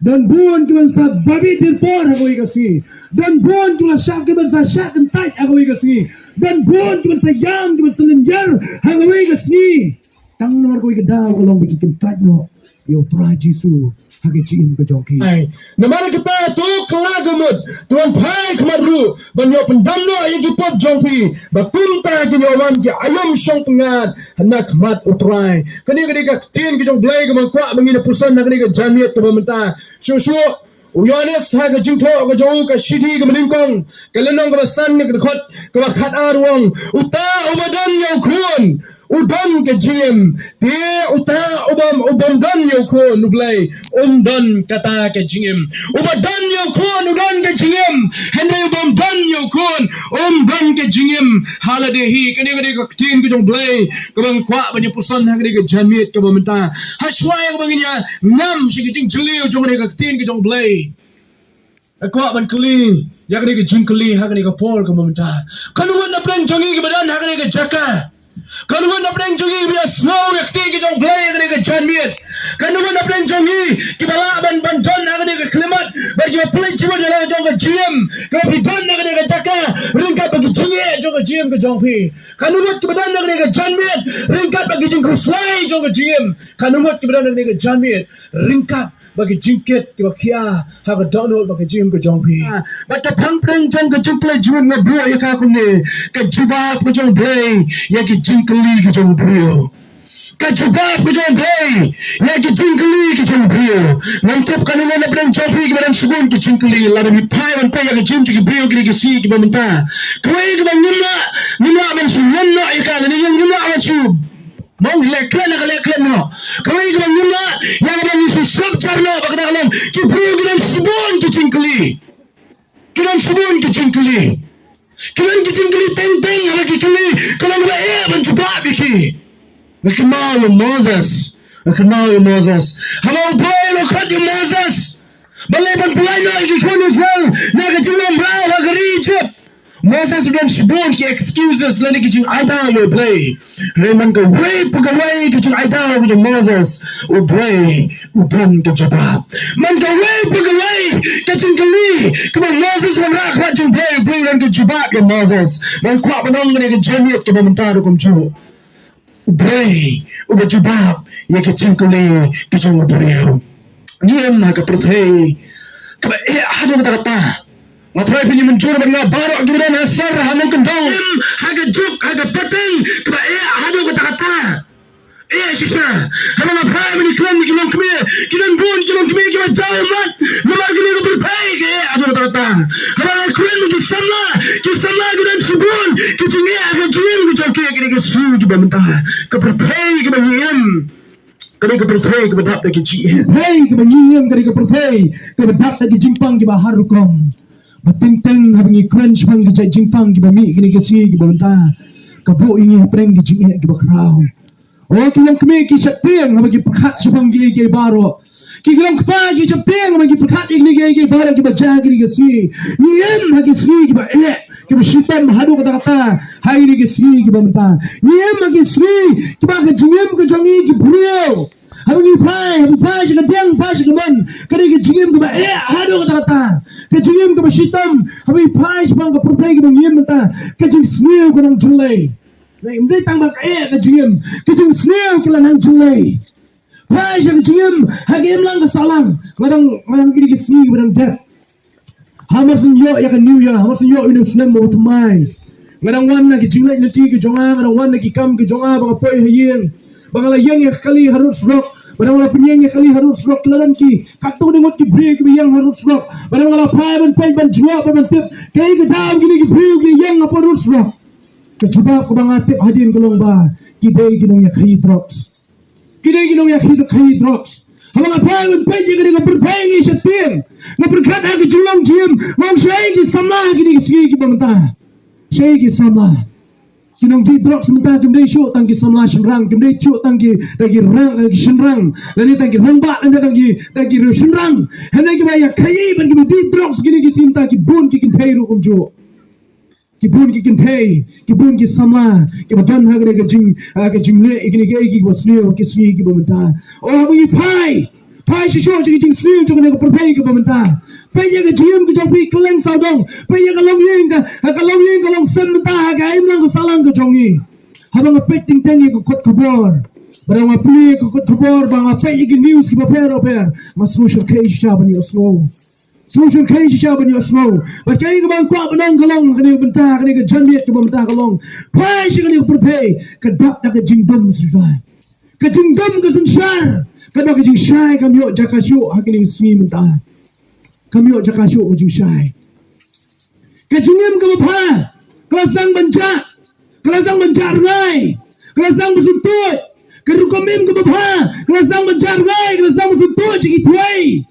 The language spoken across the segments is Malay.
dan buon kita sa babi dirpor ako ikasi, dan buon kita syak kita sa syak kentai ako ikasi, dan buon kita sa yam kita sa lenjar ako ikasi. Tang nomor ko ikadaw kalong bagi kentai no, yo try Jisu. Hagi cium ke jongki. Namara kita tu kelagamut tuan pai kemaru banyak pendamno yang dipot jongpi bapunta kinyawan di ayam syong pengat hendak mat utrai kani ka tin ki jong blai ka mangkwa mangina pusan na kani ka jamiat ka bamenta shu uyanes ha ka jingtho ka jong ka shidi ka meningkong ka lenong ka basan ka khot ka khat arwang uta ubadan yau khun udan ke jiem te uta ubam dan yo ko nublai dan kata ke jiem ubadan yo ko udan ke jiem hande ubam dan yo ko dan ke jiem halade hi kene ka tin ke jong blai ka bang kwa banyak pusan ha ke jamit ka bamenta haswai ka banginya ngam shi ke jing jeli jong ka tin ke jong blai kwa ban kli ya ke jing kli ha ke pol ka bamenta kanu na plan jongi ke badan ha ke jaka kalau nak pergi jongi biar snow yang tinggi jong blay yang ni kejanmiat. Kalau nak pergi jongi kibala ban jon yang ni keklimat bagi pelai cium yang jong kejiam. Kalau pergi jon yang ni kejaka ringkat bagi cium jong kejiam ke jongpi. Kalau nak kebadan yang ni kejanmiat ringkat bagi jong kuslai jong kejiam. Kalau nak kebadan yang ni kejanmiat ringkat bagi jingkit ke bakia hak download bagi jim ke jongpi bata pangpreng jong ke jumple juan na bro ya ka kunne ke jubab ke jong blay ya ke jingkeli ke jong bro ke jubab ke jong blay ya ke jingkeli ke jong bro ngantap kan na preng jongpi ke badan subun ke jingkeli la mi pai wan pai ya ke jim ke bro ke si ke bamenta koi ke nimla men sunan no ya ka ni yang nimla awan sub Mau leklen no. Kami kita nyula yang ada ni susah carno. Bagda kalam kibru kita subun kecingkeli. Kita subun kecingkeli. Kita kecingkeli teng ada kecingkeli. Kalau kita mencoba biki. Kenal Moses. Halau boy lo kadi Moses. Balai pulai nak ikut Israel. Nak kecingkeli berau agari Egypt. Moses dan sebut ki excuses lani ki aida yo play reman ka way pagaway ki aida with Moses o play udan ka jabab man ka way pagaway ka kali kuma Moses man ra ka play ran ka jabab ya Moses man kwa banong ni ka jamiat ka bamantaro kum ju play o ka jabab ya ka kali ki jong bariyo niyam na ka prothay ka hado ka ta Matrai punya mencuri benda baru kemudian asar hamil kendong harga juk harga peteng keba hadu kata-kata sisa hamil apa ini klan kilang kemir kilang kemir keba jauh mat nama gini ke berpai ke hadu kata-kata hamil klan ke sama kilang subun kecingnya agak jim kecongkir kini ke su keba mentah ke berpai keba nyiem kini ke berpai keba dap lagi jiem berpai keba nyiem kini ke berpai keba dap lagi jimpang keba harukom Batinteng habangi crunch bang gejai jingpang giba mi gini gesi giba benta kabo ini preng gijing giba krau oh kilang kemi ki chateng habagi perkat sebang gili gili baro ki kilang kpa ki chateng habagi perkat gili gili baro giba jag gili gesi niem hagi si giba giba shitam hadu kata hai gili gesi giba benta niem hagi si giba gejingem gejongi gibrio Habis pai sih ketiang pai sih keman, kali kejingim ke hadu kata, kejingim ke besitam, habis pai sih bang ke pertai ke bangiem kata, kejing snail ke nang jelai, nah ini tambah kejingim snail ke nang jelai, pai sih kejingim, hagim lang ke salang, ngadang kiri kesini ke nang jet, hamasin yo ya kan New Year, hamasin yo ini senang mau temai, ngadang wan nak kejinglet nanti ke jonga, ngadang wan nak kikam ke jonga, bang apa yang Bangala yang kali harus rock, bangala penyeng kali harus rock lalan ki, katu dengan ki break yang harus rock, bangala pai ban jua ban tip, kai ke dalam gini ki break yang apa harus rock. Kecuba ko bang atip hadin kolong ba, kidai ginong ya kai drops. Kidai ginong ya kai drops. Habang pai gini ko perpengi setim, ngaperkat agi julong jim, wang syai ki sama gini ki bangta. Syai ki sama. Kinong di drop sementara kemdai syuk tangki samla shenrang kemdai syuk tangki rang shenrang lani tangki rangba anda tangki shenrang hendak kita ya kayi bagi di drop segini kisimta ki bun ki kintai rukum jo ki bun ki samla ki badan hagre ke jing le ikini ke ki wasni ki sni ki bamenta oh bagi pai Pai shi sho jing jing sniu jong ne ko perthai ke pementa. Pai ye ke jium ke jong pi keleng sao dong. Pai ye ke long yin ka long sen menta ka im lang ko salang ke jong ni. Habang apet ting teng ye ko kot kabor. Barang apli ko kot kabor bang apet ye ke news ki paper. Mas social case sha ban yo slow. Social case sha ban yo slow. Ba kai ke bang kwa banong kalong ke ni benta ke ni ke jandiet ke benta kalong. Pai shi ke ni ko perthai ke dak dak ke jing dom susai. Ke jing dom ke sensar. Kada ke jing shai kam yo jakashu hakini sni menta. Kam yo jakashu ke jing shai. Ke jingim ke bapa. Kelasang banca ngai. Kelasang bersutut. Ke rukomim ke bapa. Kelasang banca ngai. Kelasang bersutut ciki tuai.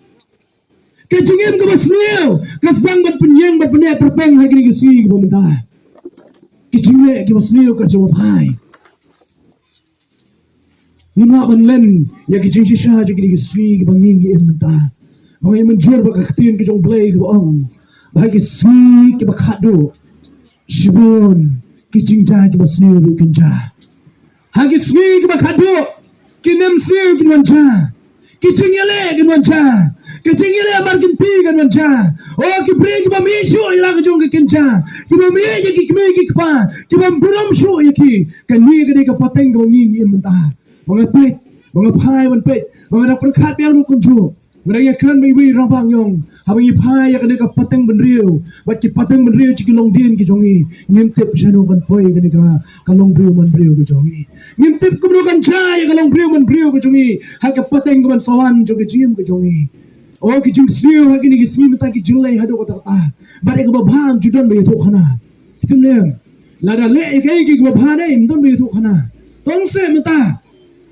Ke jingim ke basniu. Kelasang bat penyeng bat penyek terpeng hakini ke sni ke pementa. Ke jingme ke basniu ke jawab hai. Nima banlen ya ke jing shisha je ke swi ke banging ke menta. Bang yang menjur ba kaktin ke jong blay ke ong. Ba ke swi ke ba khado. Shibun ke jing ja ke basni ru kenja. Ha ke swi ke ba khado. Ke nem swi ke wanja. Ke jing yele ke wanja. Ke jing yele mar kinti ke wanja. O ke pre ke ba mi shu ila ke jong ke kenja. Ke ba mi ye ke kme ke kpa. Ke ba buram shu ye ki. Ke ni ke ke pateng ke banging ke menta. Mga pet, mga pai man pet, mga nak perkat yang lu kunju. Mereka kan maybe rabang yong, habang ipai yang kena pateng benriu, bat ki pateng benriu ciki long din ki jongi, ngintip jano kan poi kena kalong briu man briu ki jongi. Ngintip kumno kan cai kalong briu man briu ki jongi, hak pateng man sawan jongi jim ki jongi. Oh ki jing siu hak ni ki simi mata ki jilai hado kata kata. Bare ko babam judan be to khana. Kimne. Lada le ki babha dai mdon be to khana. Tong se mata.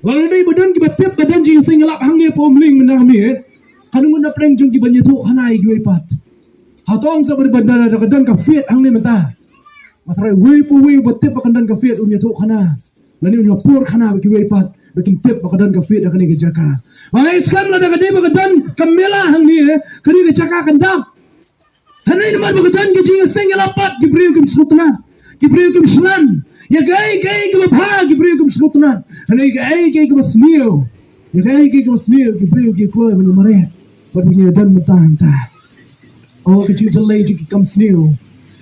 Walau dari badan kita tiap badan jing singalap hangnya po umling menang miet, kanung na preng jong kita nyetu hanai gue pat. Hatong sa berbandara ada kadan kafiat hangnya mata. Matrai wei tiap kadan kafiat nyetu hana. Lalu nyopur hana bagi gue pat, bagi tiap kadan kafiat akan dijaka. Malai sekarang ada kadan kamela hangnya, kini dijaka kandang. Hanai nama kadan jing singalap pat diberi kem sultana, diberi kem selan. Ya gay ke bapa Gibril ke Sultan. Hanai gay ke basniu. Ya gay ke basniu Gibril ke koi mani mare. Bat punya dan mentang ta. Oh ke jing jelai jing kam sniu.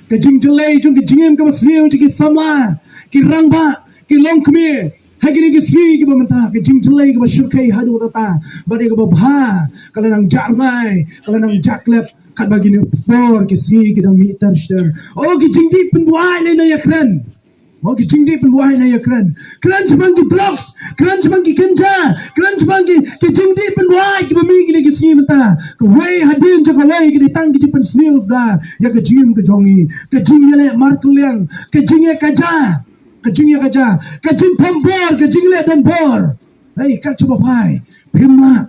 Ke jing jelai jing ke jingem ke basniu jing samla. Ke rangba ke long kmi. Hai ke ni ke sni ke mentang ke jing jelai ke basyurkai hadu tata. Bat ke bapa kalau nang jarmai, kalau nang jaklep kat bagi ni for ke sni ke dang meter shter. Oh ke jing di penbuai le na ya keren. Oh, ki jing di penbuai na ya keren. Keren cuma ki drugs, keren cuma ki kenja, keren cuma ki jing di penbuai ki bami ki ki sini mata. Ke wei hadin je ke wei ki ditang ki pen snius da. Ya ke jing ke jongi, ke jing le markeliang, ke jing ya kaja, ke jing ya kaja, ke jing pembor, ke jing le dan bor. Hei, kat coba pai. Prima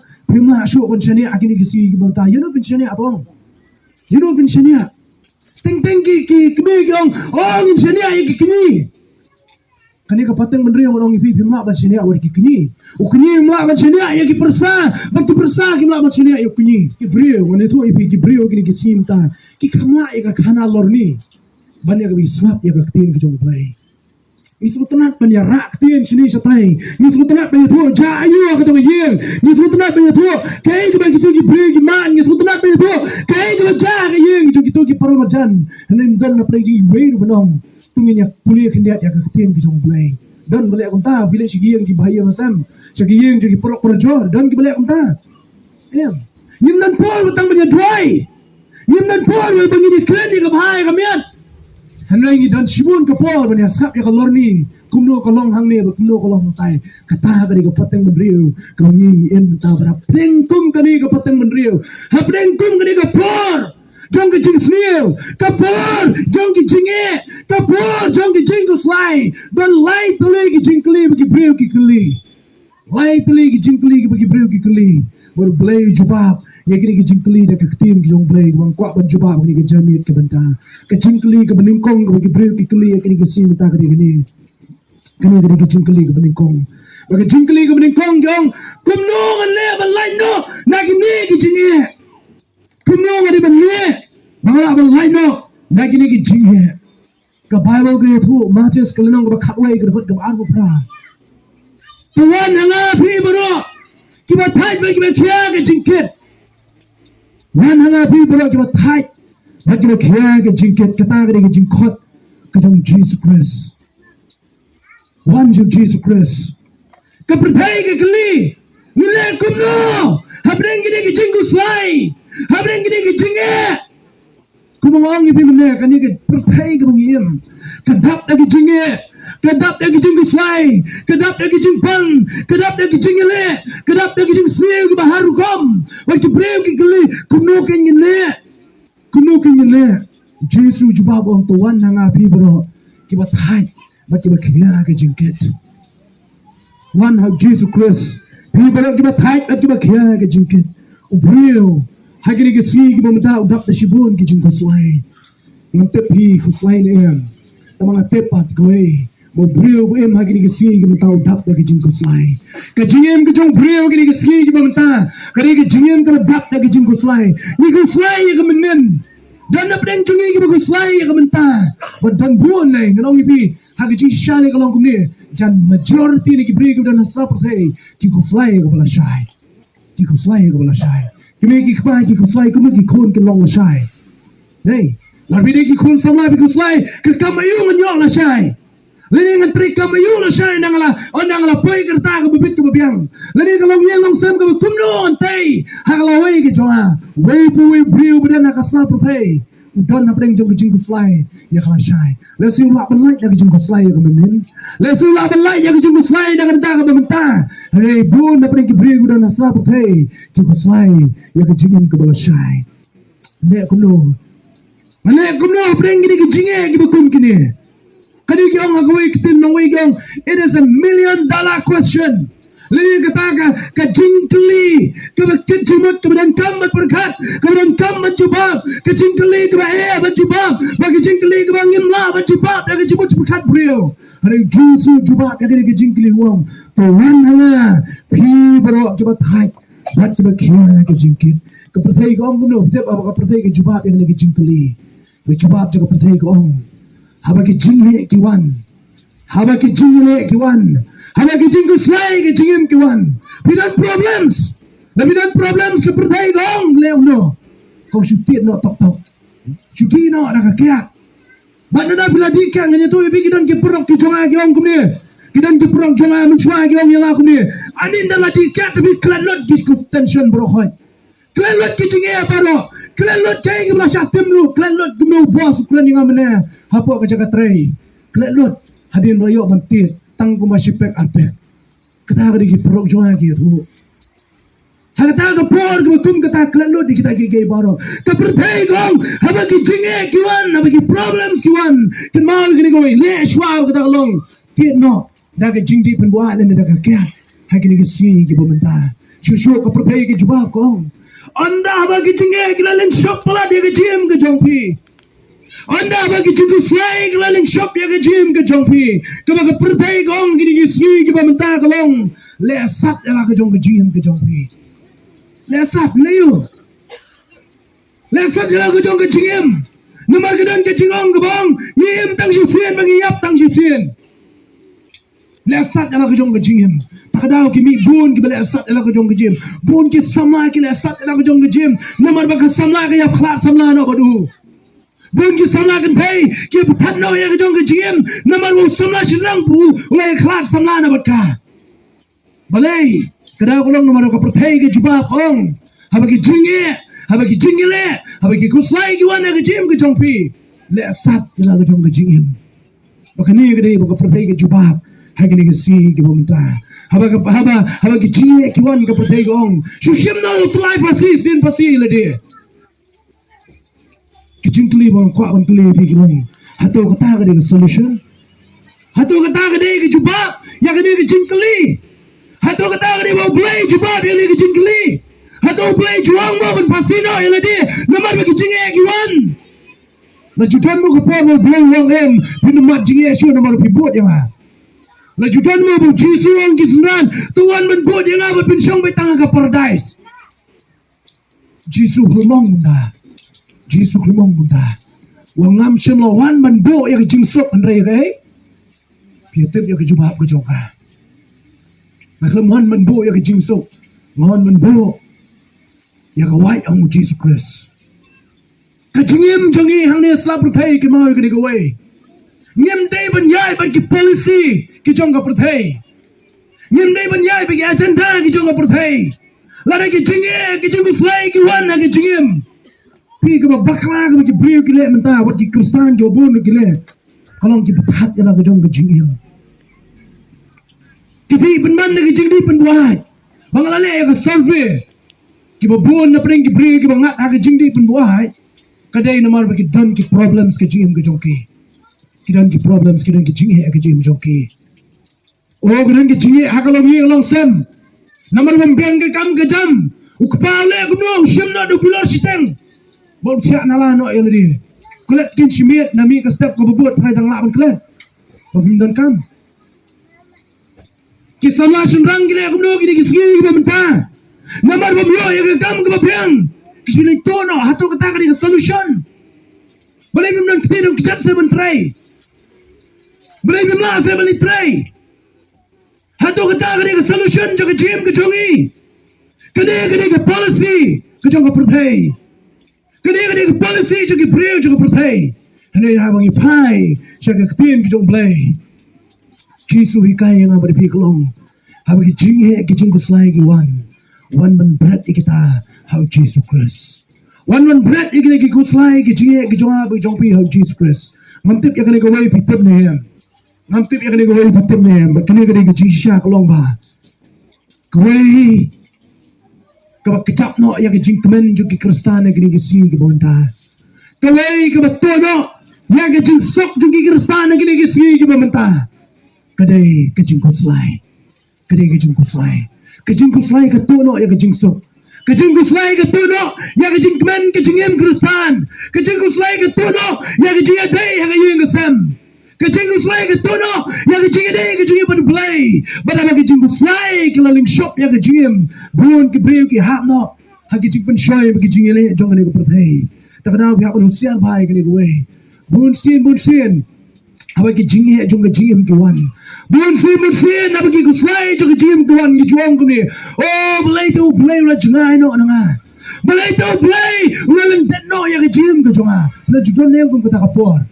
asyuk pensyani akini ki sini ki banta. You know pensyani apa? You know pensyani? Ting ki kemi ki ong, pensyani ai ki kini. Kani ka pateng bendri yang orang ipi mak ban sini awak kini. Ukini mak ban sini ya ki persa, bagi persa ki mak ban sini ya kini. Ki brio ngene tu ipi ki brio kini ki simta. Ki kama ya ka kana lorni. Ban ya ka bismap ya ka tin ki jong play. Isu tenat ban ya rak tin sini satai. Isu tenat ban ya tu ja ayu ka tu yeng. Isu tenat ban ya tu kai ki bagi tu ki brio ki man. Isu tenat ban ya tu kai ki ja ka yeng tu ki paromajan. Hanim dan na play ji wei benong. Tunginya kuliah kendiat yang ketin ki jong play dan balik konta bila sigi yang ki bahaya masam sigi yang jadi perok perjor dan ki balik konta nyim dan por betang banya dry nyim dan por banya di kren ka bahaya kamian hanai ni dan sibun ka por banya sap ya kalor ni kumno kalong hang ni kumno kalong tai kata kali ka pateng bendriu ka ngi en ta bara plengkum kali ka pateng bendriu ha plengkum kali ka por jong ke jing sniu kapur jong ke jinge kapur jong ke jing slai dan lai tuli ke jing kli bagi breu ki kli lai tuli ke jing kli bagi breu ki kli ber blai jubab ya kini ke jing kli da ke tin ki jong blai wang kwa ban jubab ni ke jamit ke benta ke jing kli ke beningkong ke bagi breu ki kli ya kini ke sin ta ke ni kini ke jing kli ke beningkong bagi jing kli ke beningkong jong kumno ngan le ban lai no na kini ke jinge kumno ngadi benye bangala bang lai no nagi nagi jinge ka bible ke thu matches kalinong ba khatwai ke dapat gaban bo pra tuan hanga phi bro kita thai bagi kita ke jingkit wan hanga pi bro kita thai bagi kita ke jingkit kata ke jingkot ke jong Jesus Christ wan jong Jesus Christ ke perthai ke keli nile kumno habreng gini ke jingku slai habreng gini ke jinge kumong ni pi mene kan ni ke perthai ke mangim kedap lagi jinge kedap lagi jingku slai kedap lagi jingpang kedap lagi jingele kedap lagi jing siu ke baharu kom waktu breu ke keli kumno ke ngene Jesus jubab orang tuan nanga pi bro kita thai bagi kita ke jingkit one how Jesus Christ pi bro kita thai bagi kita ke jingkit breu hagini ke si kita minta udap de shibun ke jingko slai ngante pi slai ni em tamang tepat goe mo breu em hagini ke si kita minta udap de jingko slai ke jingem ke jong breu hagini ke si kita minta kari ke jingem ke udap de jingko slai ni ko slai ke menen dan nak pedang cungi ke bagus slai ke minta dan buon lai ngalong ipi hagi ji shane kalong kumni jan majority ni ki bri ke dan sap thei ki ko slai ke bala shai ki ko slai ke bala shai kimi ki khpa ki ko slai kuma ki khon ke long la shai hey la bidi ki khon samla bi ko slai ke kamayu ngyok la shai leni ngantri kamayu la shai nangala onangala poi kerta ke bibit ke biang leni kalong yang long sem ke kumno antai hagala wei ke joa wei pu wei bri bedan ka sap thei dan nak pedang jong jing fly ya kala shai le siu la belai ya jing fly ya kemen le siu la belai ya jing fly dengan ta ke benta hey bu nak pedang ke bri dan sap thei ki fly ya jing ke bala shai ne kumno pedang ke jinge ke bekum kini kadi ki ong agoi kitin nong wei gong it is $1 million question Lili kata ka jingkeli ke kejimut kemudian kamat berkat kemudian kamat jubab ke jingkeli ke berjubab bagi jingkeli ke ngimla berjubab bagi jibut berkat beliau hari jusu jubab ke jingkeli wong tuan hanga pi bro ke batai bat ke kia ke jingkit ke pertai ke ong gunu tep apa ke pertai ke jubab yang ke jingkeli ke jubab ke pertai ke ong haba ke jingle kiwan haba ke jingle kiwan hanya kijing slai kijing kiwan bidan problems ke pertai gong leo no kau syutir no tok syutir no nak kia bandana bila dikang hanya tu ibi kidan ke perok ki jonga ki ong kumni kidan ke perok jonga menchwa ki ong yang aku ni anin dala dikang tapi klanot ki tension bro hoy klanot kijing e paro klanot kai ki masa temlu klanot gumno bos klan yang amne hapo ka jaga trai klanot hadin royo bantit tang ko masipek apek kata ka di perok jonga ki tu hagata ka por ko tum kata klanot di kita ki gay baro ka pertai gong haba ki jinge kiwan haba ki problems kiwan kin mal ki go le shwa kata long ti no da ka jingdi pen bua le da ka kya hagini ki si ki bomenta shushu ka pertai ki juba ko anda haba ki jinge ki len shop pala de ki jim ke jongpi anda bagi cukup fly kelaling shop ya ke gym ke jongpi ke bagi pertai gong gini gisi ke bamenta kolong lesat ya ke jong ke gym ke jongpi lesat leyu lesat ya ke jong ke gym nomor kedan ke jingong ke bang ngim tang sien bagi yap tang sien lesat ya ke jong ke gym takadau kimi bun ke lesat ya ke jong ke gym bun ke sama ke lesat ya ke jong ke gym nomor bagi samla ke yap kelas samla no badu bun ki samla kan pay ki puthat no ya jong ke jim namar wo samla sirang bu ulai khlat samla na batka balai kada kolong namar ka perthai ke juba kong haba ki jinge le haba ki kuslai ki wana ke jim ke jong pi le sat ke la ke jong ke jim bakani ke dei baka perthai ke juba hagini ke si ke bomenta haba ki jinge ki wan ke perthai gong shushim no tulai pasi sin pasi le de kijing kli bang kwa bang kli pi kilong hato kata ka de solution hato kata ka de ki juba ya ka de kijing kli hato kata ka de bo play juba ya de kijing kli hato play juang mo ban pasino ya de namar ba kijing e kiwan la jutan mo ko po mo blong wong em pin mat jing e shu namar pi bot ya ma la jutan mo bu jisu ang kisnan tuan man bot ya ma pin song bai tang ka paradise jisu humong da jisu khumong bunda wangam shem lo wan man bo ya jing sok an rei rei pi tep ya juba ko joka ma khlam wan man bo ya jing sok ngon men bo ya ka wai ang Jesus Christ ka jingim jangi hang ne slap thai ki ma ka ni ko wei ngim dei ban yai ban ki policy ki jong ka thai ngim dei ban yai ban ki agenda ki jong ka thai la ki jingi ki jing slai ki wan na ki jingim pi ka bakla ka ki bri ki le menta wat ki kristan ki bon ki le kalong ki pathat ya la ka jong ka jingim ki dei ban man na ki jing di ban wai bang la le ka solve ki bon na pring ki bri ki bang na ka jing di ban wai kadai namar ba ki dan ki problems ki jingim ka jong ki kidan ki problems kidan ki jingi ka jim joki o kidan ki jingi hakalong yi long sem namar bang beng ka kam ka jam ukpale ko no shim na do pilor siteng bo thya nala no yang di kulet kin shimiet nami ka step ko bubut thai dang la ban klet bo bim dan kam ki sama shin rang gile ko no ki sgi ko benta namar bang yo yang kam ka beng ki shini to no hato ka ta ka solution boleh bim dan kidam ki chat se ban try boleh memang saya beli try. Hatu kata kena solution jaga jim ke jongi. Kena policy ke jong ke perthai. Kena policy jaga brio jaga perthai. Kena habang ipai jaga ketin ke jong play. Jisu hikai yang abadi piklong. Habang jing ke jing kuslai ke wan. Wan man berat kita how Jesus Christ. Wan man berat ikene ke kuslai ke jing ke jong abadi jong pi how Jesus Christ. Mantip yang kena kawai pitep ni ya. Mantip yang kena kawai pitep ni ya. Kena ke jisha kolong ba. Kawai kawak kecap no yang ke jing temen jo ke kristan yang kena ke si ke bonta. Kawai kawak to no yang ke jing sok jo ke kristan yang kena ke si ke bonta. Kadai ke jing kuslai. Kadai ke jing kuslai. Ke jing kuslai ke to no yang ke jing sok. Kejing kuslai ke tuno yang kejing kemen kejing em kristan. Kejing kuslai ke tuno yang kejing adai yang kejing kesem. Kejing kuslai ke tuno yang kejing adai kejing pada play. Pada kejing kuslai ke laling shop yang kejing em buon ke brio ke hak no. Hak kejing penshoy kejing ele jangan ni perthai. Tak kenal pihak manusia bai ke ni gue. Buon sin. Apa kejing he jong kejing em ke wan. Buon sin apa ki kuslai jong kejing ke wan ki juang ke ni. Oh belai tu belai la jengai no nanga. Belai tu belai ulang det no yang kejing ke jonga. La judan nem kum kata kapor.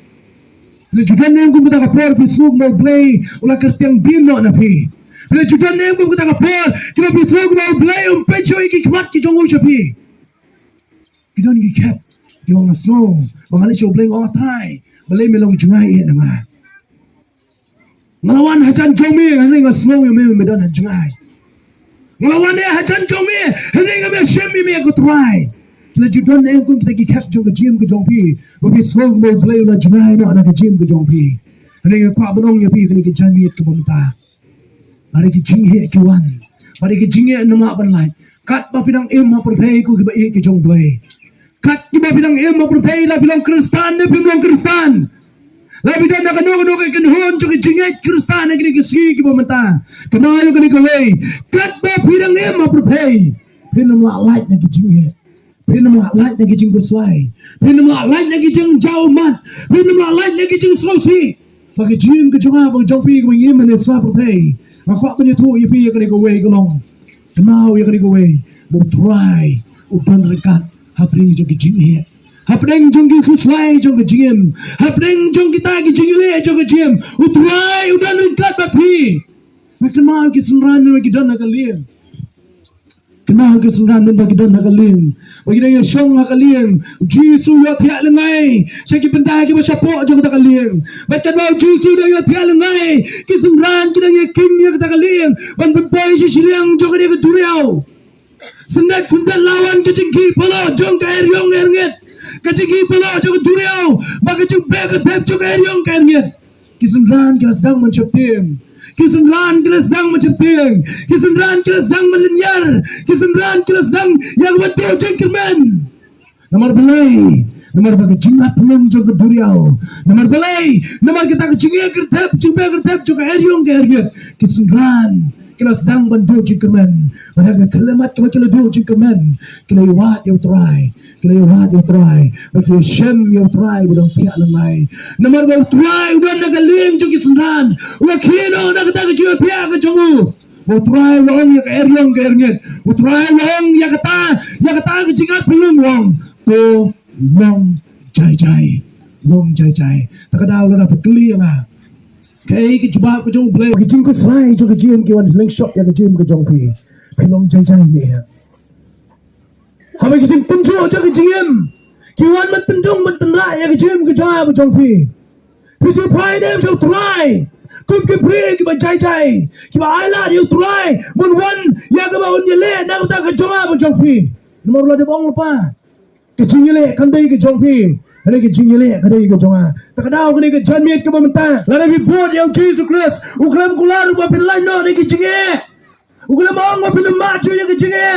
La judan nem kum kata kapor bisuk mau belai ulang kertiang bin no na pi. La judan nem kum kata kapor kena bisuk mau belai pecho iki kemat ki jong ucapi. Kita ni kap ki wang snow. Bangali show belai orang thai. Belai melong jengai nanga. Ngelawan hajan jomi hari ngas snow yang medan jengai. Ngelawan dia hajan jomi hari ngas shemi me aku try. Kila judan em kun kita kikap jong ke jim ke jong pi. Bagi snow mo play la jengai no anak ke jim ke jong pi. Hari ngas kwa benong ya pi kini ke janiat ke bamta. Hari ke jinghe ke wan. Hari ke jinghe nama ban lai. Kat pa pinang em ma perthai ku ke ba ke jong play. Kat ki ba pinang em ma perthai la bilang kristan ne bilang kristan. Labi dan nak kanu ke kenhon juga jingat kristan negeri ke si ke bamta. Kenayo ke kawai. Kat ba pirang em aprpei. Pinam la light nak jingat. Pinam la light nak jing kuslai. Pinam la light nak jing jauh mat. Pinam la light nak jing slosi. Bagi jing ke jonga bang jompi ke ngim ne sa aprpei. Makwa tu tu ye pi ke kawai ke long. Kenau ye ke kawai. Bo try upan rekat hapring juga jingat. Hapdeng jong ki kuslai jong ke jim. Hapdeng jong kita ki jingile jong ke jim. Utrai udah nungkat bapi. Makan mau ki sunran nu ki dan nakalien. Kenal ki sunran nu ki dan nakalien. Bagi dia shong nakalien. Jisu ya tiak lengai. Saki benda ki masapo jong nakalien. Makan mau Jisu dia ya tiak lengai. Ki sunran ki dia king ya nakalien. Ban pempai si siliang jong dia ke duriau. Sendat lawan ki jingki pala jong ka eryong ernget. Kaciki pala jog duriau, bagi jog beg tep jog eryong kanyet. Kisunran kila sedang mencipting, kisunran kila sedang mencipting, kisunran kila sedang melenyar, kisunran kila sedang yang betul jengkelmen. Nomor belai, nomor bagi jingat pelung jog duriau, nomor belai, nomor kita kecingnya kertep, jog kertep jog eryong kanyet. Kisunran kila sedang bantu jengkelmen, padahal kelemat kila do jengkelmen, kila wat yang try. Kena yang try, bagi shem yang try bukan pihak lemai. Nomor yang try udah nak galim joki sundan, udah kino nak kita kerja pihak kerjamu. utrai long ya eryong ke ernyet utrai long ya kata ke jingat pelung long to long jai takadaw la pekli nga kay ke jba ko jong play ke jing ko slide jo ke jim ke wan link shot ya ke jim ke jong pi pelong jai ni ya haba ke jing punjo jo ke jim ki wan man tendung man tenra ya ke jim ke jong pi pi jo pai dem jo try kum ke pri ke ba jai ki ba ala you try one ya ke ba un ye le na ta ke jong pi nomor lo de bong pa ke jingile kan dei ke jong pi hari ke jingile kan dei ke jonga takadaw kan ke janmiet ke bamta la bi bod ya Jesus Christ ukram kular ba pin lai no ni ke jinge ukram ong ba pin ma chu ya ke jinge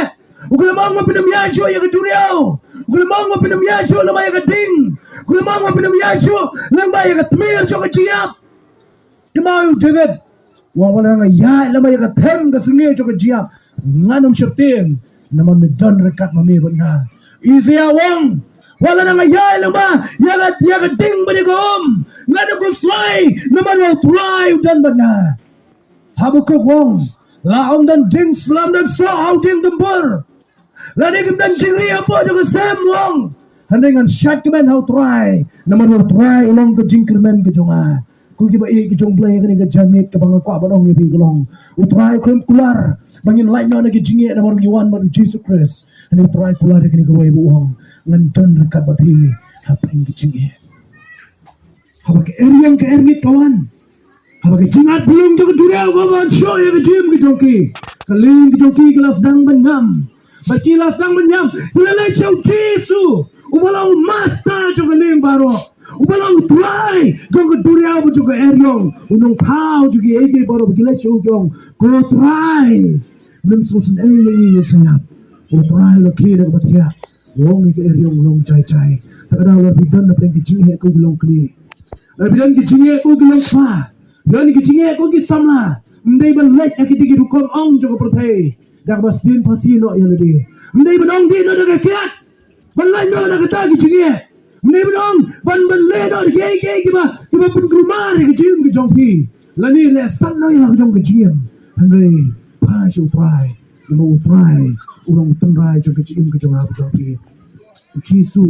ukram ong ba pin ya chu ya ke turiao ukram ong ba pin ya chu la ba ya ke ding ukram ong ba pin ya chu la ba ya ke tmir chu ke jiap kemau jeget wang wala ya la ba ya ke them ke sungi chu ke jiap nganum syapting naman medon rekat mami banga Isia wong wala na ngayay lang ba yagat ding ba ni gom nga na kuslay naman wang try udan ba na habukok wong laong dan ding slam dan so how ding dembur laning dan ding ria po jaga sam wong handingan shot kemen how try naman wang try ulong ke jing kermen ke jonga kugi ba ke jong play kani ke jamit ke bang kwa ba dong ye bi golong utray krim kular bangin lai no na ke jinge naman giwan ba Jesus Christ ani try kular kani ke way buong ngan don rekat ba bi hapeng ke jinge haba ke ermit kawan haba ke jingat belum jo ke duria ko ban show ya ke jim ke jongki kaling ke jongki kelas dang benyam baci las dang benyam lele chau Jesu ubalau master jo ke lim baro ubalau try jo ke duria bu jo ke eryong unong pau jo ke ege baro begila show jong ko try mem susun ni sayap ko try lo kira ke batia wong ke eryong long chai takada lo bidan na peng ke jinge ko long kli bidan ke jinge ko long fa bidan ke jinge ko ki samla ndai ban lek akiti ki rukom ong jo ko protei dak bas din pasino ya ledi ndai ban ong din no de kiat ban lai no na kata ki jinge ndai ban ong ban le no de ke ba pun grumar ke jim ke jongpi lani le san no ya jong ke jim handai pa shu try no try ulong trai jo ke jim ke jong ha jongpi Jisu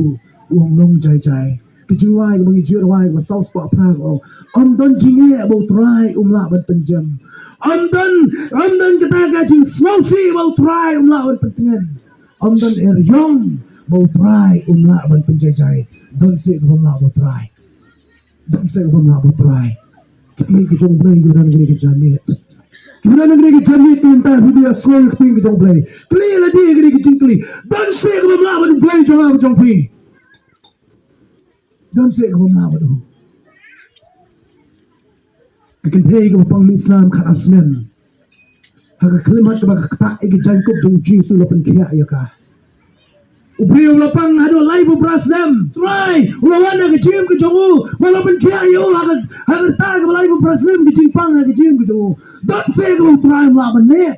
uang long jai kejewai ke bagi jiwai ke south spot prag om don jinge abo try umla ban penjam om don kata ka jing smoky abo try umla ban pentengan om don eryong abo try umla ban penjai don se ke umla abo try kini ke jong play ke dan ke jamit kita negeri ke jamit entah video scroll thing ke jong play play lagi ke jingkli don se ke umla ban play jong pi Don't say go now do. I can tell you pang Islam ka asnem. Haga klimat ka kata igi jangkop jong Jesus lo pen kia ya ka. Ubri ulo pang ado live brasnem. Try ulawan na gijim ke jongu. Wala pen kia yo haga ta ka live brasnem gijim pang na gijim ke jongu. Don't say go try la ne.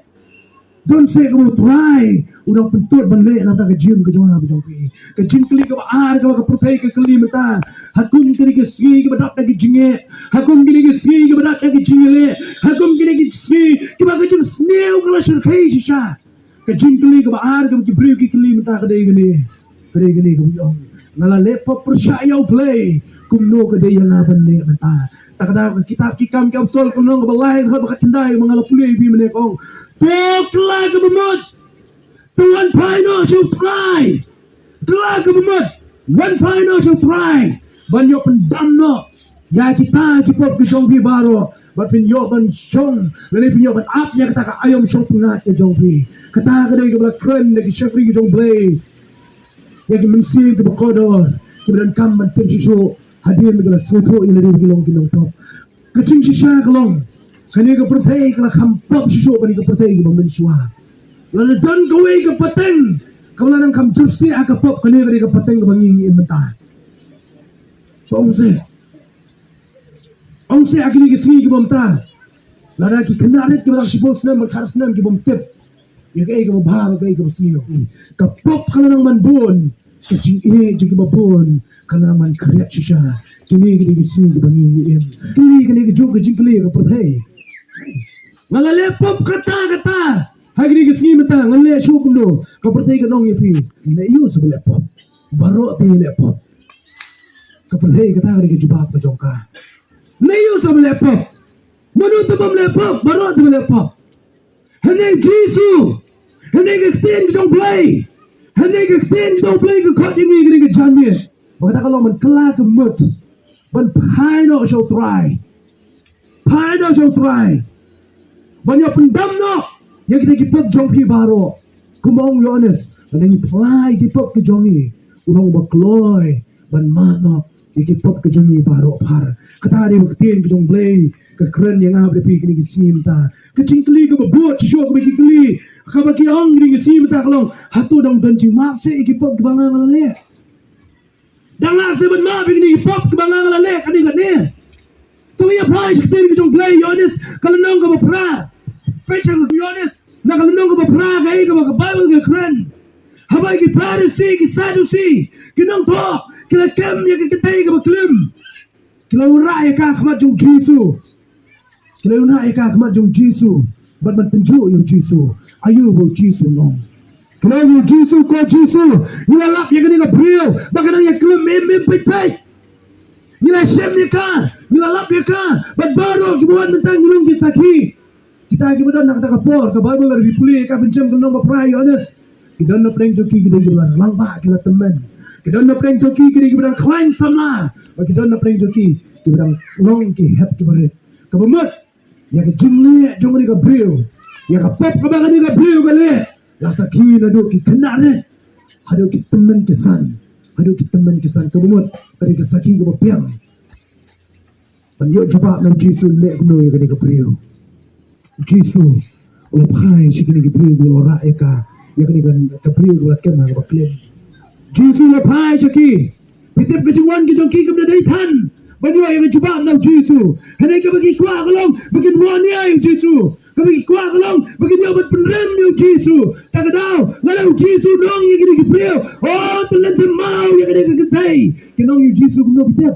Don't say go try. Udang pentut balik nak ke gym ke jona ke jongpi ke gym kali ke ar ke protein ke kali mata hakum kali ke ski ke badak ke jinge hakum kali ke ski ke badak ke jinge hakum kali ke ski ke badak ke sneu ke shir kai shisha ke gym kali ke ar ke brief ke kali mata ke dei gini ke yong ngala le pop percaya play kumno ke dei yang apa ne mata takda kitab kikam ke betul kumno ke balai ke bakat kendai mangala pulih bi mene kong pokla ke bemut Tuan Pino shall try. Telah kebemat. One Pino shall try. Banyak pendam no. Ya kita cipop ke jongbi baru. Bat pinyo ban shong. Lalu pinyo ban up ya kata ka ayam shong pengat ke jongbi. Kata ka dari ke belak keren ke syafri ke jongbi. Ya ke mensi ke bekodor. Kemudian kam bantim sisu. Hadir ke belak soto yang dari kilong top. Kecing sisa kelong. Kani ke pertai ke belak kampop sisu. Kani ke pertai ke membensuah. Lalu don kawai ke peteng. Kalau orang kam jersey agak pop kini ke peteng ke bangi inventah. So ong se akhirnya ke sini ke bomta. Lalu ki kenarit ke belakang sipos nem berkaras nem ke bom tip. Ya ke bahar ke sini. Ke pop kalau orang manbun. Ke jingi ke babun. Kalau orang man kriat sisa. Kini ke sini ke bangi im. Kini ke jog ke jingkli ke pertai. Ngalale pop kata hari ni kesini mata ngale show kundo kapertai kanong yapi ne yu sebele pop baro ti le pop kapertai kata hari ke jubak pajongka ne yu sebele pop manu tabam le pop baro ti le pop hene jisu hene ke stand don't play hene ke stand don't play ke kot ini ke janye kata kalau man kelak ke mut man pai no show try banyak pendam no yang kita kipok jongpi baro kumong yones dan yang play kipok ke jongi urang bakloy ban mano yang kipok ke jongi baro par kata hari waktin ke jong play ke keren yang apa depi kini kisim ta ke cingkli ke babot show ke cingkli ka bagi ong kini kisim ta kalong hatu dang benci mak se kipok ke bangang lale dang la se ban ma kini kipok ke bangang lale kani kani tu ya play ke jong play yones kalau nong ke bapra Pecha to be honest, nakalunong ko ba praga ay ka ba Bible ka kren. Habay ki Pharisee ki Sadducee, kinong to, kila kem ya kitay ka ba klim. Kila uray ka kamat yung Jisu. Kila uray ka kamat yung Jisu. Ba't man tenjo yung Jisu? Ayu ba Jisu no? Kila yung Jisu ko Jisu. Nilalap ya kanina brio, baka nang ya klim pit. Nila shem ya ka, nilalap ya ka. Ba't baro kibuhan mentang ngulong kisaki. Kita kemudian nak kata kapor, ke Bible lebih pulih, ke pencem ke nombor pray, honest. Kita nak prank joki kita jalan, langkah kita teman. Kita nak prank joki kita bilang klaim sama. Kita nak prank joki kita bilang long ke help ke berit. Ke bemut, ya ke jumlah, jumlah ke brio, ya ke pop ke bagan ke brio kali. Rasa kini ada kita kenal, ada kita teman kesan, ke bemut, ada kesaki ke bepiang. Panjat cepat nak Jisu lek kuno ya ke brio. Jisu ulah pai sikini gibri ulah ora eka ya kini kan gibri ulah kena ke baklen Jisu ulah pai caki pitip ke jungwan ke jongki ke dai tan banyu yang cuba nak Jisu henai ke bagi kuat kolong bagi dunia yang Jisu ke bagi kuat kolong bagi dia buat penrem yang Jisu tak tahu ngalau Jisu dong yang kini gibri oh telan mau yang kini ke kedai kenong yang Jisu kuno pitip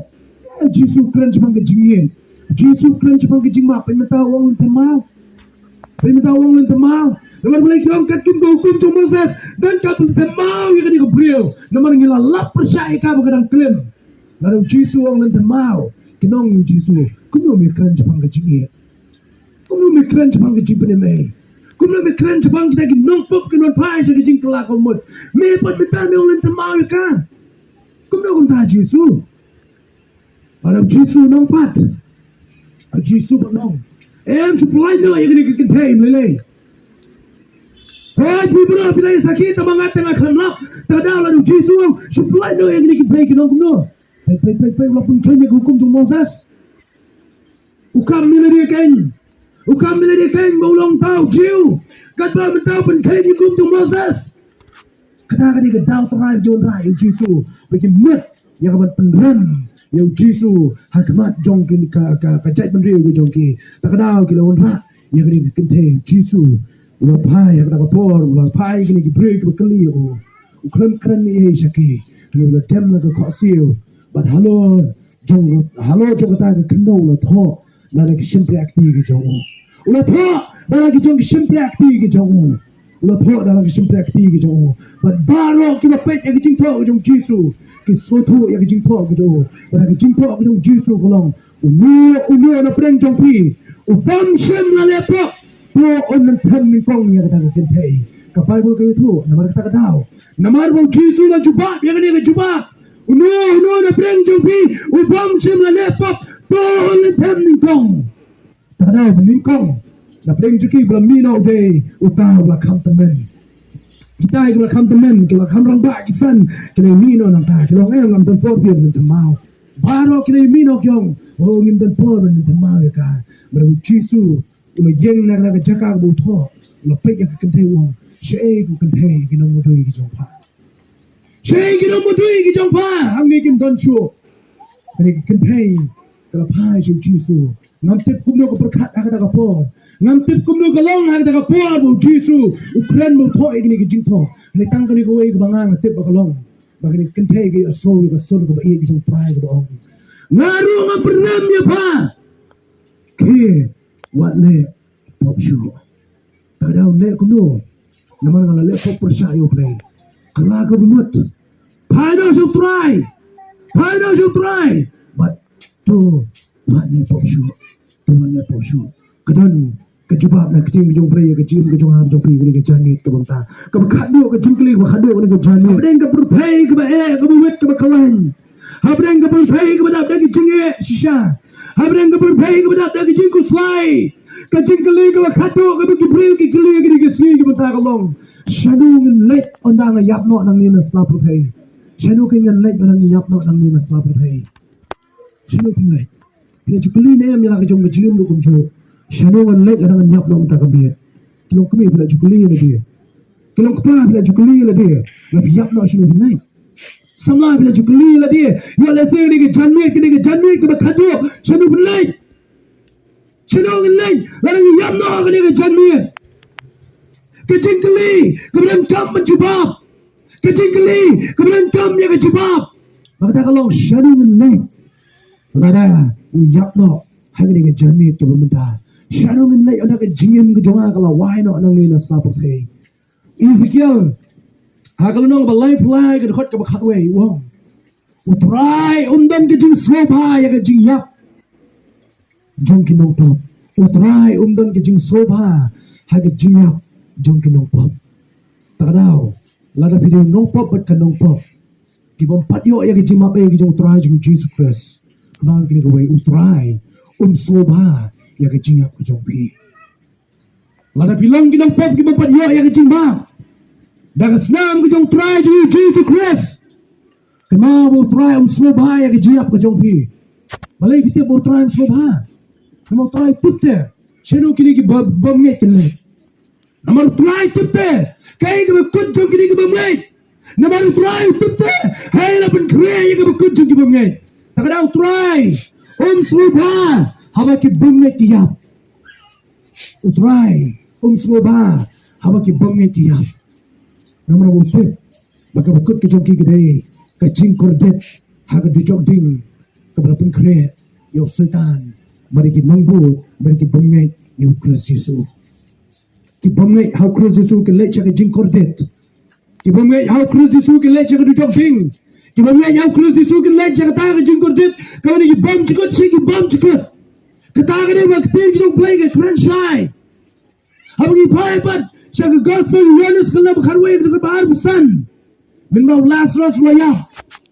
Jisu keren cuma ke jingin Jisu keren cuma ke jingma pemerintah wong temau Perintah orang yang temau. Nama boleh kau katum hukum tu Moses dan kau temau yang kini kebriau. Nama ngila lap percaya kau berkadang klaim. Lalu Jisu orang yang temau. Kenong Jisu. Kuno mikran Jepang kecingit. Kuno mikran Jepang kecing penemai. Kuno mikran Jepang kita kini nongpop kenon pai jadi kecing kelak komod. Mepat betul orang yang temau kan. Kuno kunta Jisu. Lalu Jisu nongpat. Jisu penong. Supply no yang kini contain lele. Hai bibra pilai sakit semangat tengah kenap. Tada lalu Jisu supply no yang kini contain kenong no. Baik walaupun kenya hukum tu Moses. Ukam miladi kain baulong tahu jiu. Kata mentau pen kenya hukum tu Moses. Kata kini kedau terai jon rai Jisu bikin met yang akan penrem. Yang Jisu hakmat jongki kajat pendiri ke jongki tak kenal kila onra yang kini kente Jisu ulah pai yang kena kapor ulah pai kini break berkeli keren ni syaki ulah tem nak khasil but halo jong kata ke kena ulah tho nak ke simple akti ke jong ulah tho nak ke jong simple akti ke jong ulah tho nak ke simple akti ke jong but baro kita pek ke jing tho jong Jisu Kisotu yang jingpo gitu, pada jingpo gitu Jisu kolong, umu na pren jongpi, ubam shem na lepok, to on tem ni kong yang kata kentei, kapal bol kayu tu, nama kata kau, nama bol Jisu na jubak, yang ni jubak, umu na pren jongpi, ubam shem na lepok, to on tem ni kong, tak tahu ni kong, na pren jongki belum mino day, utah belakang temen. Kita ikut lakam temen, kita lakam orang bak kisan, kita mino nang ta, kita orang ngam dan por dia dan temau. Baru kita mino kyong, oh ngam dan por dan temau ya kan. Baru Jisu, ulah yeng nak jaga buto, ulah pek yang kente wong, syai ku kente kita mudui kita jompa. Syai kita mudui kita jompa, angin kita dan syuk. Kene kente, kalau pai Jisu, ngam tip kumno ko berkat agak por. Ngantip kumno kalong hang daga po bu Jisu ukren mo to igni gijing to ni tang kani ko ig bangang tip kalong bagni kentay gi aso gi basur ko ig gijing try ko ngaru nga pernam ya pa ke what le pop show. Tadau le kuno. Naman kalau le pop percaya play. Kalau kau bemut. Pada show try. But tu mana pop show. Kedan kejubah nak kecing kejung play kejing kejung ham jong pi ke janit ke bangta. Ke khadu ke jungkli ke khadu ke janit. Abdeng ke berpay ke ke buat ke kalan. Abdeng ke berpay ke badap ke jinge shisha. Abdeng ke berpay ke badap ke jingku slai. Ke jingkli ke khadu ke kibril ke kli ke si ke bangta kalong. Shanu ngin let ondang yap no nang ni na sla berpay. Shanu ngin let nang yap no nang ni na sla berpay. Shanu ngin let. Bila jukli ni am yang kejung kejim lu kumcu. Shanu ngin let nang yap no tak kabir. Kilong kami bila jukli le dia. Kilong kapa bila jukli le dia. Tapi yap no shanu ngin let. Samla bila jukli le dia. Ya lesen ni ke janwit ke khadu. Shanu ngin let. Lalu yap no ke janwit. Kejingkeli kemudian kam menjebab. Kejingkeli kemudian kam yang kejebab. Maka kalau shanu ngin let. Lada yap no hari ni janmi tu benda. Shanu ngin let ada ke jingim ke jonga kalau why no nang ni na slap thei. Ezekiel kalau nong balai plai ke khot ke khatwe wong. Utrai umdan ke jing sobha ya ke jing yap. Jong ki nong top. Utrai umdan ke jing sobha ha ke jing yap. Jong ki nong pop. Tak tahu. Lada video nong pop bet kan nong pop. Ki bom pat yo ya ke jing map ya ke jong utrai jing Jesus Christ. Kenal kini kau utrai sobha ya ke jing yap ke jong pi. Lada bilang ki nong pop ki bom pat yo ya ke jing map. Dah senang ke jong utrai jing Jesus Christ. Kenal utrai sobha ya ke jing yap ke jong pi. Malay kita utrai sobha. Kenal utrai putte. Shenu kini ki bom ngai kene. Namar try tutte kai ke bakut jong kini ke bamngai namar try tutte hai la pen kre ke bakut jong ke bamngai takada try subha haba ki bamngai tiap utrai subha haba ki bamngai tiap namar utte baka bakut ke jong ki gede ka jing kordet ha ka dijok ding ke pen kre yo setan mari ki mangbu mari ki bamngai yo Kristus Yesus. Ki bamngai how Kristus Yesus ke lecha ke jing kordet. Ki bamngai how Kristus Yesus ke lecha ke dijok ding. Ki bamngai how Kristus Yesus ke lecha ke ta ke jing kordet. Kau ni ki bam cikut si ki bam cikut. Kata ke ni waktu ki jong play ke keren shai. Habang ipai pat siya ke gospel Yohanes ke lab kharwe ke bahar busan. Min mau Lazarus layam.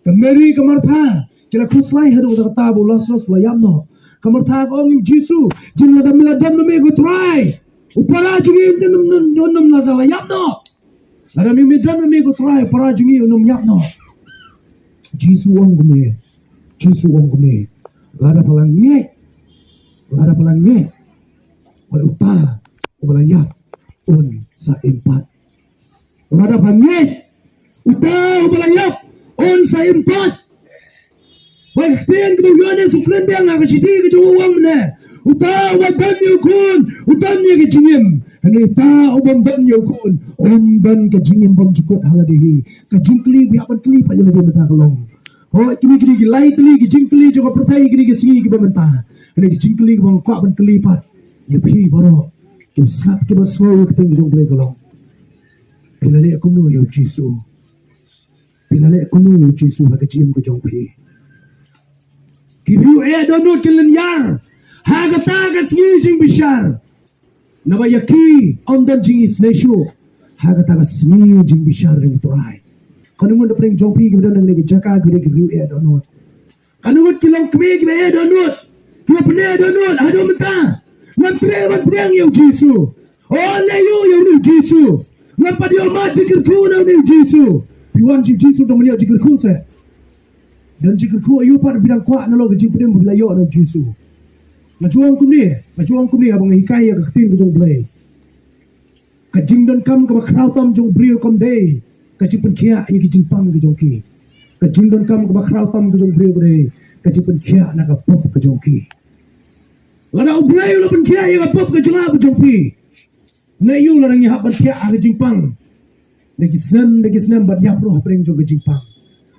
Ke Mary ke Martha. Kila kuslai hadu kata bu Lazarus layam no. Ke Martha ke ong Yesus. Jin ladam me go try. Upara jungi unum la dala yapno. Lada mi dan mi go try para jungi unum yapno. Jisu wong gune. Lada palang nge. Wal uta wala yap un sa empat. Lada palang nge. Uta wala yap un sa empat. Wal khtian ke Yohanes uflen biang ga chiti ke wong ne. Uta wadan yukun utan ye ke jingim ani ta obam dan yukun dan ke jingim bom jikut haladihi ke jingkli biapan kli pa jale bementa kalong ho kini ki lai kli ke jingkli jo pertai kini ke singi ke bementa ani ke jingkli bom kwa ban kli pa ye phi boro ke sap ke baswo ke ting jong ble kalong pilale aku no yo Jesu ha ke jim ke jong phi give you a donut kelen yar Hagata singi jing bishar. Naba yaki ondan jing isneshu. Hagata singi jing bishar ring turai. Kanungan da pring jongpi ke dan lagi jaka gede ke riu e donut. Kanungan kilang kemi ke e donut. Kila pene donut ado menta. Ngantre ban priang yo Jesu. Ole yo ni Jesu. Ngapa dia ma jikir ku na ni Jesu. Piwan jing Jesu dong dia jikir ku se. Dan jikir ku ayu par bidang kwa na lo ke jing pene bila yo na Jesu. Majuang kumni abang hikai ya ketin ke jong play. Kajing dan kam ke bakrautam jong brio kom day. Kajing penkia ya ke jingpang ke jong ki. Kajing dan kam ke bakrautam ke jong brio day. Kajing penkia na ke pop ke jong ki. Lada ubray lo penkia ya ke pop ke jong ke jong pi. Na yu la nang yap penkia ke jingpang. Lagi senam bat yap roh pring jong ke jingpang.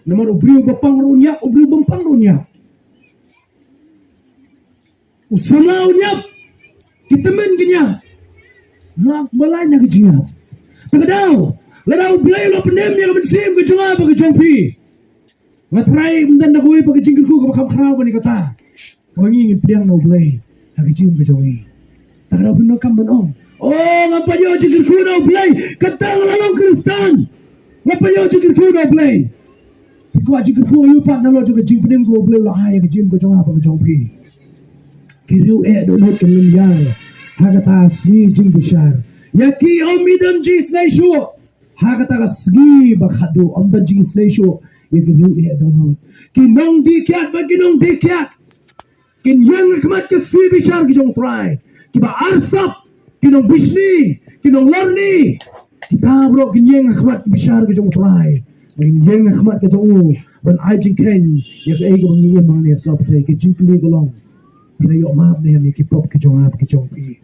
Namar ubrio bapang runya ubrio bampang runya. Usama unyap kita men kenya Nak balai nak jinga. Tagadaw. Ladaw play lo pandem niya kabensim ke jonga pa ke jongpi. Matray mundan na kuwi pag jingkil ko ka makhraw pa ni kata. Kamangingin piyang no play. Hagijim ke jongi. Tagadaw pino kam banom. Oh ngapa yo jingkil ko no play. Katang lalong Kristan. Ngapa yo jingkil ko no play. Ko jingkil ko yu pa na lo jong jing pandem ko play lo ay ke jim ke jonga pa ke jongpi. Kiriu do not kan limyang. Hagata si jing bishar. Yaki omidan jis na shu. Hakata ka sgi bakhado amdan jing slesho yegriu e donot kinong dikyat baginong dikyat kin yang kmat ke sgi bichar ki jong try kiba arsap kinong bisni kinong larni kita bro kin yang kmat bichar ki jong try kin yang kmat ke jong ban ai jing ken yak e go ngi mang ne slap te ki jing pli golong playo map ne ni ki pop ki jong ap ki jong pi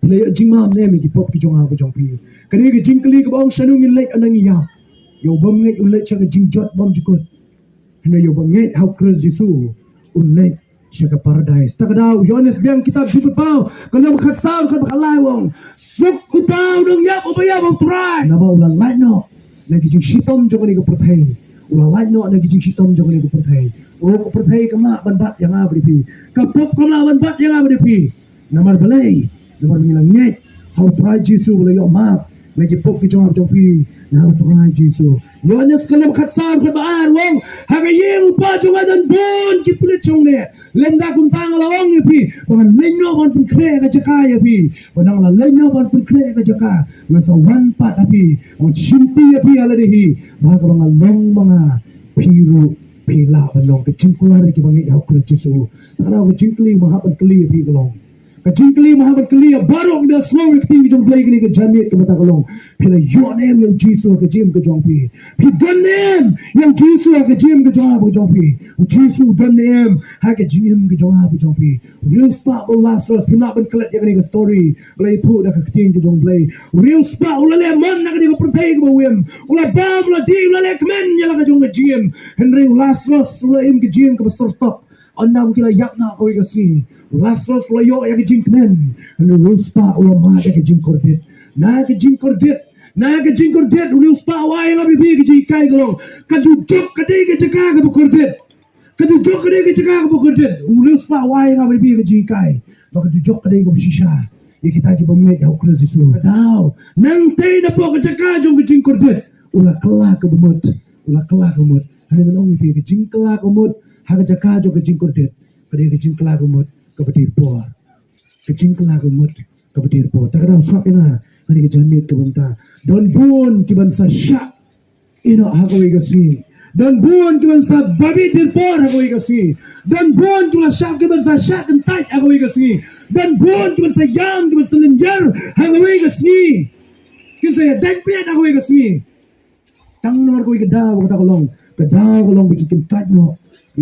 playo jing map ne mi ki pop ki jong ap ki jong pi kani ke jingkli ke bang sanu min lek anang ya yo bam ngai ulek cha ke jingjot bam jikot hena yo bam ngai how cross jisu ulek cha ke paradise takadau yones biang kita dipau kalau khasar kan bakalai wong suk kutau dong ya obaya bang try na ba ulan lai no lagi jing shitom jo ni ke perthai ulan lai no lagi jing shitom jo ni ke perthai o ke perthai kama ban bat yang abri pi kapop kama ban bat yang abri pi namar balai namar ngilang ngai how try jisu ulek yo map lagi pop ki jawab jopi na try jisu yones kalam khatsar ke baar wong haga yeng pa jonga dan bon ki pulit chongne lenda kum tang la wong pi pangan lenyo ban pun kre ka jaka ya pi panang la lenyo ban pun kre ka jaka masa wan pat api on shimpi ya pi ala dehi baga bang long mga piru pila banong ke cingkular ki bangi hau kre jisu tara ke cingkli mahapan kli pi golong kajingkli mahabat kli barok da slow ki jong play ni ke jamit ke mata kolong pila yonem yang jisu ke jim ke jong pi pi donem yang jisu ke jim ke jong abu jong pi jisu donem ha ke jim ke jong abu jong pi real spa last ross pina ban klet yang ni ke story lay thu da ke ting ke jong play real spa ulale man na ke ko protei ke wem ula bam ula di ulale kmen ya la ke jong ke jim henry last ross ula im ke jim ke besar top anam kila yakna ko ke si Lasros layo ya ke jing kmen anu ruspa ulama ya ke jing kordet na ke jing kordet ruspa wa ya bi ke jing kai glo kadu jok kade ke jaka ke kordet kadu jok kade ke jaka ke kordet ruspa wa ya bi ke jing kai ba kadu jok kade ke shisha ya kita ki bomme ya ukra sisu daw nang tay na po ke jaka jong ke jing kordet ula kala ke bumut hani nong bi ke jing kala ke mut ha ke jaka jong ke jing kordet kade ke jing kala ke mut kepetir por kecing kelagu mut kepetir por takadang swak ina ani ke janmit ke bumta don bun ki bansa syak ino hagoi gasi don bun ki bansa babi dir por hagoi gasi don bun ki bansa ki bansa syak kentai hagoi gasi don bun ki bansa yam ki bansa lenjer hagoi gasi kinsa ya dan priat hagoi gasi tang nomor koi kedaw kata kolong bikin kentai no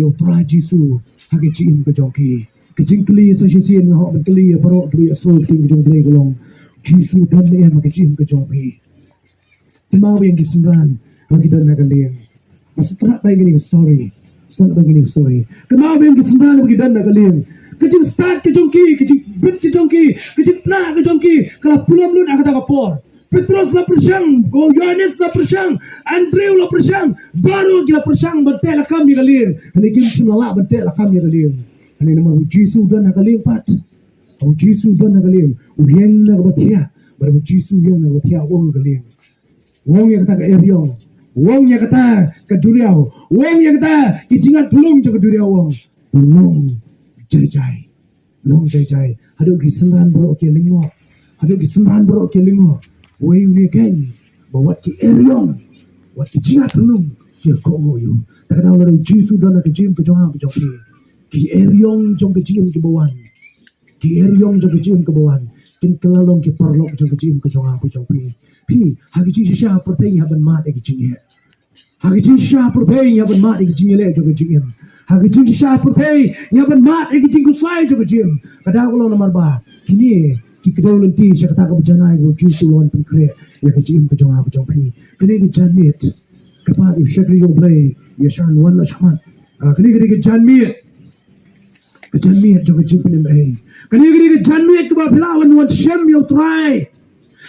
yo try jisu hagi jim ke jongki kejingkli sesisian ngah berkeli parok tu asal ting jong play golong jisu dan ne ma kejim ke jong pi timau yang kisemran bagi dan nak liang masuk terak bagi ni story timau yang kisemran bagi dan nak liang kejim start ke jongki kejim bit ke jongki kejim pla ke jongki kalau pulang lu nak kata kapor Petrus la persang, Yohanes la persang, Andrew la persang, baru la persang bentek la kami kalian. Ini kim sunala bentek la kami kalian. Ini nama Jisu dan nagalim pat. Jisu dan nagalim. Uyeng nagabatia. Baru Jisu yang nagabatia wong kalian. Wong yang kata ke Eriong. Wong yang kata ke Duriau. Wong yang kata kijingat belum ke Duriau wong. Tolong jai-jai. Long jai-jai. Haduk kiselan bro ke lingo. Wei ni kan. Bawa ki Eriong. Wat kijingat belum. Ya kok ngoyo. Takkan lalu Jisu dan nagajim ke jong ke ki Eriong jong kejim ke bawan kin kelalong ki parlok jong kejim ke jong aku jong pi hagi ji sha perteng haban mat ke jing he hagi ji sha perteng haban mat ke jing le jong kejim hagi ji sha perteng haban mat ke jing ku sai jong kejim kada ko nomor ba kini ki kedau lenti sha kata ka bejana go ju sulon pun kre ya kejim ke jong aku jong pi kini ki janmit kapa yu shakri jong play ya shan wan la shman kini ki janmit Kejanmiat juga jumpa ni. Kani kejanmiat ke bawah wan shem yo try.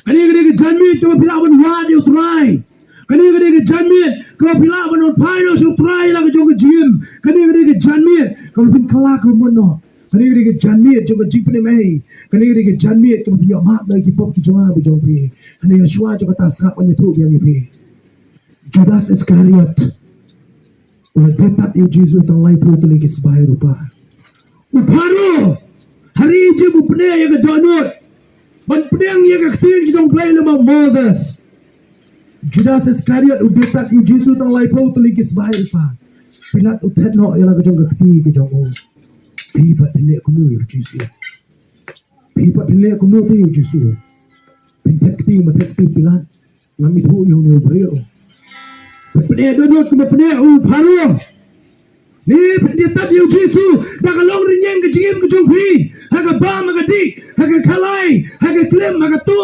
Kani kejanmiat ke bawah wad yo try. Kani kejanmiat ke bawah wan pino yo try lah juga jim. Kani kejanmiat kalau bin kelak ke mana. Kani kejanmiat juga jumpa ni. Kani kejanmiat ke bawah mat lagi pop kijama berjumpa. Kani Yeshua juga tak sah wan itu yang ini. Judas Iscariot. Detat yo Jesus tang lai pu tu lagi sebaik rupa. Uparo hari je bupne yang kedonot ban pedang yang ketin kita play lama Moses Judas Iscariot udetat Jesus tang lai pau tuli kis bahai pa Pilat utet no yang kejong keti kejong o pipa tele kunu Jesus pipa tele kunu tu Jesus pintek ti matek ti Pilat ngami thu yung breo pedang donot ke pedang uparo ni pendidikan yang Yesus dah kalau renyang ke jim ke jumpi haga bam haga dik haga kalai haga klem haga tu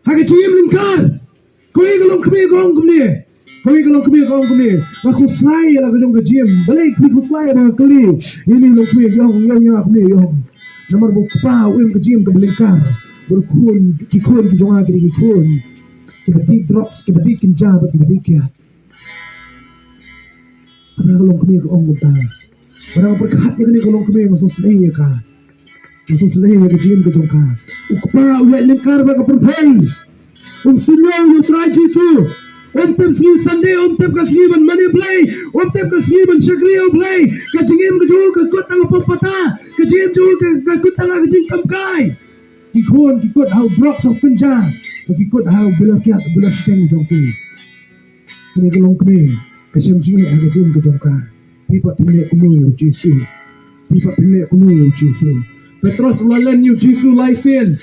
haga jim lingkar koi kalau kami gong kami aku slai lah ke jom ke jim balik aku slai dah kali ini lo kami yang kami yang nomor buka ke jim ke lingkar berkun kikun ke jonga ke kikun kebetik drops kebetik kinja kebetik kiat. Padahal kalau kami ke orang kita, padahal berkat yang ni kalau kami masuk selai ka, masuk selai ke jim ke jongka, ukpa uat lingkar bagi pertai, sunyo you try Jesus, tem sini Sunday, tem kasih ban money play, tem kasih ban syakriya play, kajingim ke jauh ke kot tang pepata, kajingim jauh ke kot tang kajing kamkai, kikut how drops of penja, kikut how belakiat belakang jongki, kami kalau kami. Kesim sini ada jim kejongka. Pipa pilih kunu Jesus. Pipa pilih kunu Jesus. Petros lalan new Jesus laisin.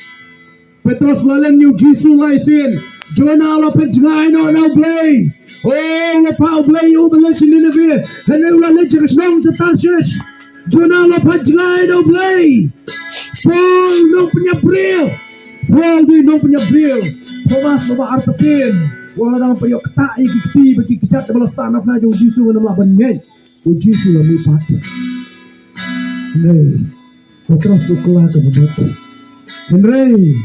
Petros lalan new Jesus laisin. Jonah ala penjai no play. Oh, apa play u belas ini nabi. Henry lalan jelas nom tetarsis. Jonah ala penjai no play. Paul no punya bril. Paul di no punya bril. Thomas no artetin. Wala dalam periuk ketak yang kiti bagi kejat dan balas tanah na jauh Jisu yang nampak banyak Jisu yang lipat Henry Petros uklah kemut Henry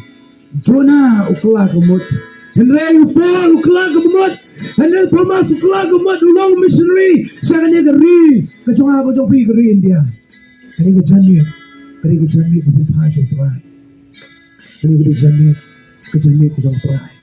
Jonah uklah kemut Henry Paul uklah kemut Henry Thomas uklah kemut Ulang missionary Syakanya geri Kejong pi geri India Kali kejanit Kali kejanit Kali kejanit Kejong perai